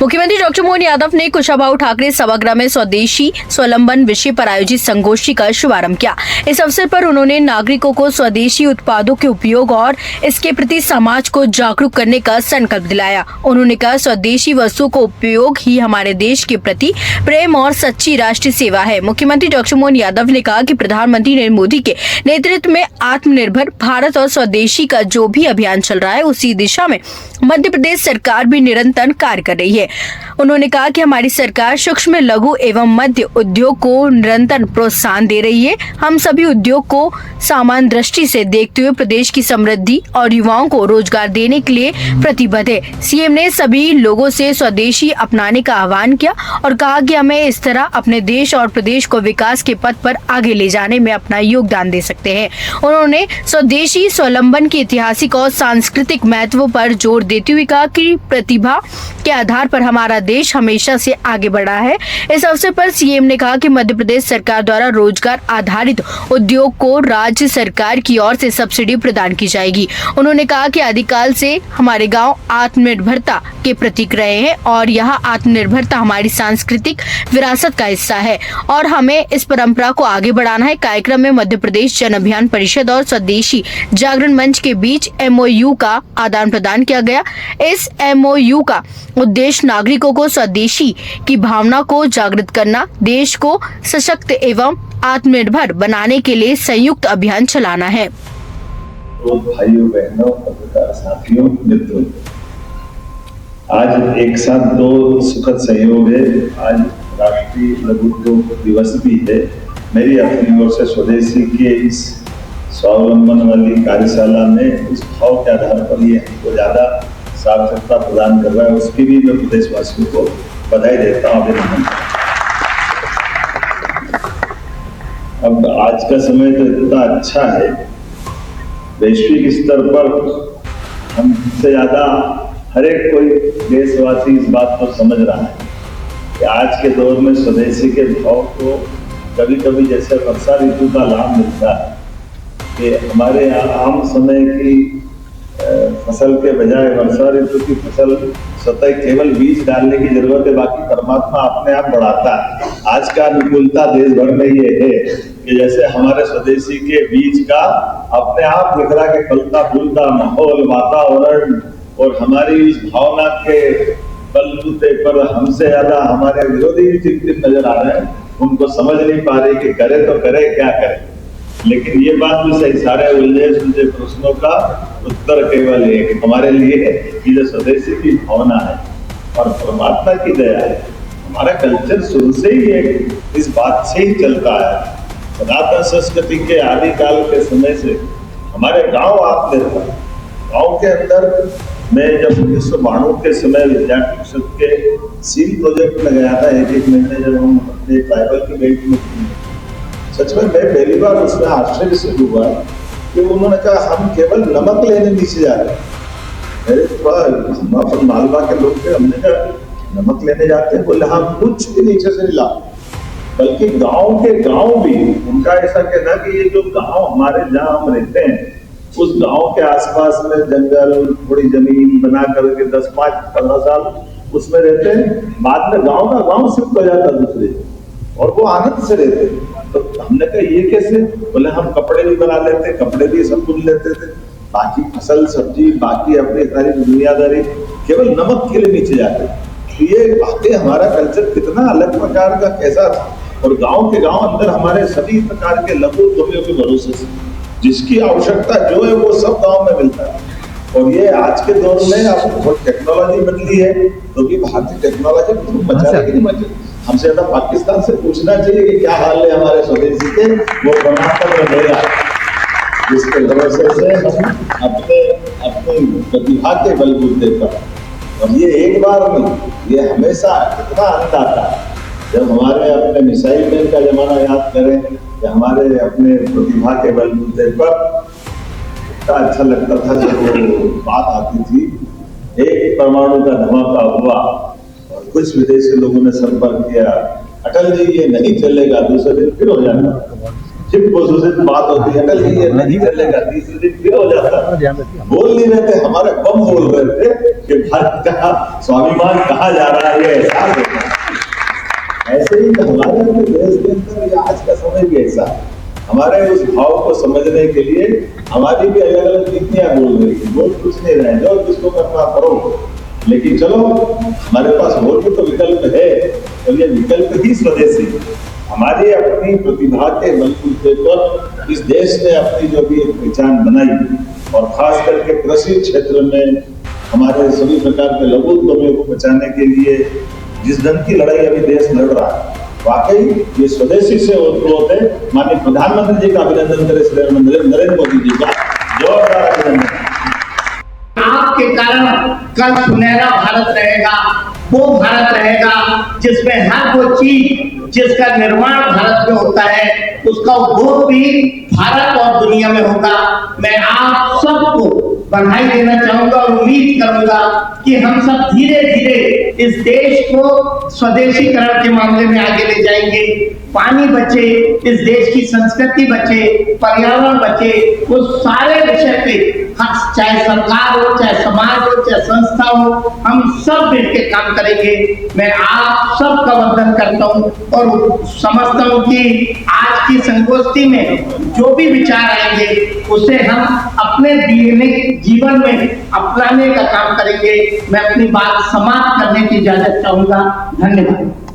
मुख्यमंत्री डॉक्टर मोहन यादव ने कुशाभाऊ ठाकरे सभागृह में स्वदेशी स्वावलंबन विषय पर आयोजित संगोष्ठी का शुभारंभ किया। इस अवसर पर उन्होंने नागरिकों को स्वदेशी उत्पादों के उपयोग और इसके प्रति समाज को जागरूक करने का संकल्प दिलाया। उन्होंने कहा, स्वदेशी वस्तुओं का उपयोग ही हमारे देश के प्रति प्रेम और सच्ची राष्ट्रीय सेवा है। मुख्यमंत्री डॉक्टर मोहन यादव ने कहा कि प्रधानमंत्री नरेंद्र मोदी के नेतृत्व में आत्मनिर्भर भारत और स्वदेशी का जो भी अभियान चल रहा है, उसी दिशा में मध्य प्रदेश सरकार भी निरंतर कार्य कर रही है। उन्होंने कहा कि हमारी सरकार सूक्ष्म, लघु एवं मध्य उद्योग को निरंतर प्रोत्साहन दे रही है। हम सभी उद्योग को समान दृष्टि से देखते हुए प्रदेश की समृद्धि और युवाओं को रोजगार देने के लिए प्रतिबद्ध है। सीएम ने सभी लोगों से स्वदेशी अपनाने का आह्वान किया और कहा कि हमें इस तरह अपने देश और प्रदेश को विकास के पथ पर आगे ले जाने में अपना योगदान दे सकते हैं। उन्होंने स्वदेशी स्वावलंबन के ऐतिहासिक और सांस्कृतिक महत्व पर जोर देते हुए कहा कि प्रतिभा के आधार पर हमारा देश हमेशा से आगे बढ़ा है। इस अवसर पर सीएम ने कहा कि मध्य प्रदेश सरकार द्वारा रोजगार आधारित उद्योग को राज्य सरकार की ओर से सब्सिडी प्रदान की जाएगी। उन्होंने कहा कि आदिकाल से हमारे गांव आत्मनिर्भरता के प्रतीक रहे हैं और यह आत्मनिर्भरता हमारी सांस्कृतिक विरासत का हिस्सा है और हमें इस परंपरा को आगे बढ़ाना है। कार्यक्रम में मध्य प्रदेश जन अभियान परिषद और स्वदेशी जागरण मंच के बीच MOU का आदान प्रदान किया गया। इस MOU का उद्देश्य नागरिकों को स्वदेशी की भावना को जागृत करना, देश को सशक्त एवं आत्मनिर्भर बनाने के लिए संयुक्त अभियान चलाना है। तो भाइयों बहनों, पत्रकार साथियों, मित्रों, आज एक साथ दो सुखद संयोग है। आज राष्ट्रीय लघु उद्योग दिवस भी है। मेरी अपनी ओर से स्वदेशी के इस स्वावलंबन वाली कार्यशाला में उस भाव के आधार पर ये हमको ज्यादा सार्थकता प्रदान कर रहा है, उसकी भी मैं प्रदेशवासियों को बधाई देता हूँ, अभिनंदन। अब आज का समय तो इतना अच्छा है, वैश्विक स्तर पर हमसे ज्यादा हर एक कोई देशवासी इस बात को समझ रहा है कि आज के दौर में स्वदेशी के भाव को कभी कभी जैसे वर्षा ऋतु का लाभ मिलता है कि हमारे यहाँ आम समय की फसल के बजाय वर्षा ऋतु की फसल स्वतः केवल बीज डालने की जरूरत है, बाकी परमात्मा अपने आप बढ़ाता है। आज का अनुकूलता देश भर में ये है कि जैसे हमारे स्वदेशी के बीज का अपने आप दिख रहा है कि फलता फूलता माहौल, वातावरण और हमारी इस भावना के बलबूते पर हमसे ज्यादा हमारे विरोधी भी चिंतित नजर आ रहे हैं। उनको समझ नहीं पा रहे कि करे तो करे क्या करे। लेकिन ये बात भी सही, सारे उलझे सुलझे प्रश्नों का उत्तर केवल एक हमारे लिए है कि जो स्वदेशी की भावना है और परमात्मा की दया है। हमारा कल्चर शुरू से ही एक इस बात से ही चलता है। सनातन संस्कृति के आदिकाल के समय से हमारे गांव आत्मनिर्भर, गांव के अंदर मैं जब 1992 के समय विद्यार्थी परिषद के सील प्रोजेक्ट में गया था, एक महीने जब हम अपने ट्राइबल की बेट में, सच में मैं पहली बार उसमें आश्चर्य से डूबा कि उन्होंने कहा हम केवल नमक लेने नीचे जा रहे हैं। मेरे थोड़ा मालवा के लोग थे, हमने कहा नमक लेने जाते हैं? बोले हाँ, कुछ भी नीचे से नहीं ला, बल्कि गांव के गांव भी उनका ऐसा कहना कि ये जो गांव हमारे जहाँ हम रहते हैं उस गांव के आसपास में जंगल, थोड़ी जमीन बना करके 10-15 साल उसमें रहते हैं, बाद में गांव का गांव शिफ्ट हो जाता दूसरे और वो आनंद से रहते। तो हमने कहा ये कैसे? बोले हम कपड़े भी बना लेते, कपड़े भी सब बुन लेते थे, बाकी फसल सब्जी बाकी अपनी सारी दुनियादारी केवल नमक के लिए नीचे जाते। तो ये बातें हमारा कल्चर कितना अलग प्रकार का कैसा था। और गांव के गांव अंदर हमारे सभी प्रकार के लघु उद्योगों के भरोसे से जिसकी आवश्यकता जो है वो सब गांव में मिलता है। और ये आज के दौर में अब बहुत टेक्नोलॉजी बदली है, तो भी भारतीय टेक्नोलॉजी मचा कि नहीं मचा। हमसे ज्यादा पाकिस्तान से पूछना चाहिए कि क्या हाल है हमारे स्वदेशी के, वो प्रमाण पत्र देगा जिसके भरोसे से हम अपने प्रतिभा के बलबूते पर, और ये एक बार नहीं, ये हमेशा इतना आनंद आता है जब हमारे अपने मिसाइल मैन का जमाना याद करें या हमारे अपने प्रतिभा के बलबूते पर इतना अच्छा लगता था जब वो बात आती थी। एक परमाणु का धमाका हुआ और कुछ विदेशी लोगों ने संपर्क किया, अटल जी ये नहीं चलेगा, दूसरे दिन फिर हो जाता। जिप पोजीशन बात होती है, अटल जी ये नहीं चलेगा, तीसरे दिन फिर हो जाता है। बोल नहीं रहे थे, हमारे बम बोल रहे थे कि भारत का स्वाभिमान कहाँ जा रहा है, ये एहसास होता है। ऐसे ही हमारे अपने देश के अंदर आज का समय भी ऐसा है। हमारे उस भाव को समझने के लिए हमारी भी अलग अलग नीतियां बोल रही है, बोल कुछ नहीं रहे, जो किसको करना करो, लेकिन चलो हमारे पास और भी तो विकल्प है, और ये विकल्प ही स्वदेशी। हमारी अपनी प्रतिभा के बलबूते पर इस देश ने अपनी जो भी एक पहचान बनाई, और खास करके कृषि क्षेत्र में हमारे सभी प्रकार के लघु उद्यमों को बचाने के लिए जिस ढंग की लड़ाई अभी देश लड़ रहा है, वाकई ये स्वदेशी से ओतप्रोत है। माननीय प्रधानमंत्री जी का अभिनंदन करें, श्री नरेंद्र मोदी जी का जोरदार अभिनंदन। आपके कारण कल सुनहरा भारत रहेगा, वो भारत रहेगा जिसमें हर वो चीज जिसका निर्माण भारत में होता है उसका उपभोग भी भारत और दुनिया में होगा। मैं आप सबको बधाई देना चाहूंगा और उम्मीद करूंगा कि हम सब धीरे धीरे इस देश को स्वदेशीकरण के मामले में आगे ले जाएंगे। पानी बचे, इस देश की संस्कृति बचे, पर्यावरण बचे, वो सारे विषय पे चाहे सरकार हो, चाहे समाज हो, चाहे संस्था हो, हम सब मिलकर काम करेंगे। मैं आप सबका वंदन करता हूँ और समझता हूँ कि आज की संगोष्ठी में जो भी विचार आएंगे उसे हम अपने जीवन में अपनाने का काम करेंगे। मैं अपनी बात समाप्त करने की इजाजत चाहूंगा। धन्यवाद।